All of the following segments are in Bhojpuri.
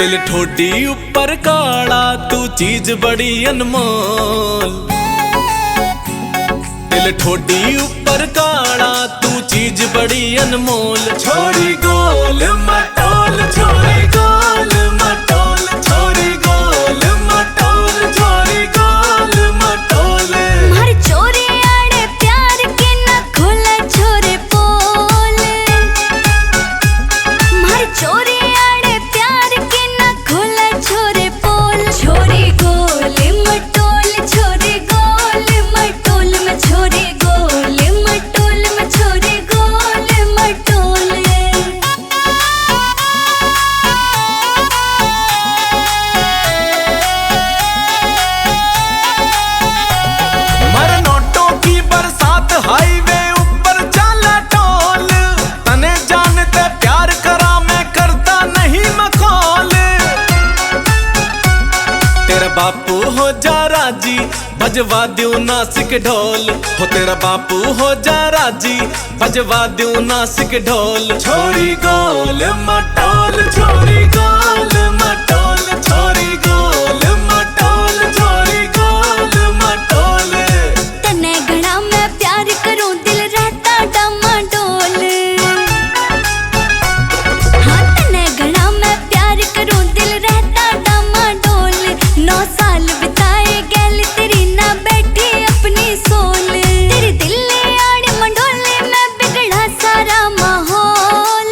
दिल ठोडी ऊपर काला तू चीज बड़ी अनमोल। दिल ठोडी ऊपर काला तू चीज बड़ी अनमोल। छोरी गोल मटोल, छोरी गोल मटोल, छोरी गोल मटोल, छोरी गोल मटोल। मार चोरी आड़े प्यार के ना खोला छोरे पोल। मार चोरी आड़े प्यार के ना खोला छोरे पोल। छोरी गोल मटोल, छोरी गोल मटोल में छोरी गोल मटोल में छोरी गोल मटोल। मर नोटों की बरसात हाईवे ऊपर चाला टोल। तने जानते प्यार करा मैं करता नहीं मखौल। तेरा बापू हो जा राजी बजवा दूं नासिक ढोल। हो तेरा बापू हो जा राजी बजवा दूं नासिक ढोल। छोरी गोल मटोल, छोरी गोल मटोल, छोरी गोल मटोल, छोरी गोल मटोल। तने घड़ा मैं प्यार करूं दिल रहता डामाडोल। हाँ तने घड़ा मैं प्यार करूं दिल रहता डामाडोल। 9 साल बिताए गैल तेरी ना बैठी अपनी सोल। तेरे दिल ले आड़े मंडोले मैं बिगड़ा सारा माहौल।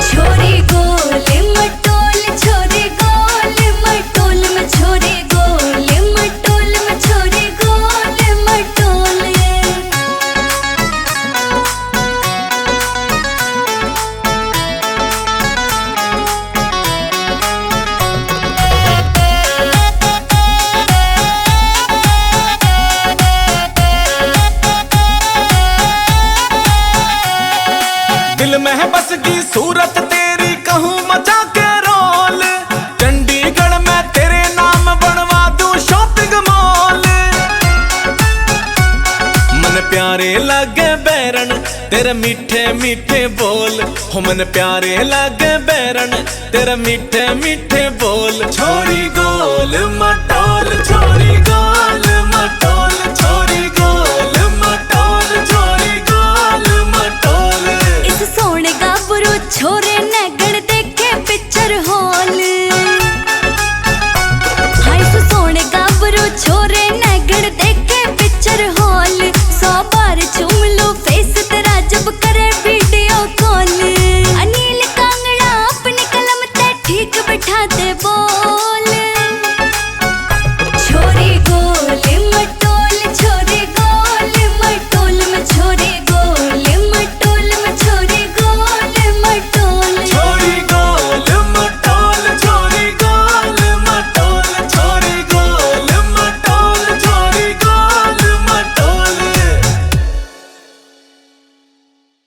छोरी गोल मटोल, छोरी गोल मटोल में छोरी गोल मटोल में छोरी गोल मटोल। दिल में बस की सूरत तेरी कहूँ मचा के रोल। चंडीगढ़ में तेरे नाम बनवा दूं शॉपिंग मॉल। मन प्यारे लागे बैरन तेरे मीठे मीठे बोल। हो मन प्यारे लागे बैरन तेरे मीठे मीठे बोल। छोरी गोल मटोल, छोरी गोल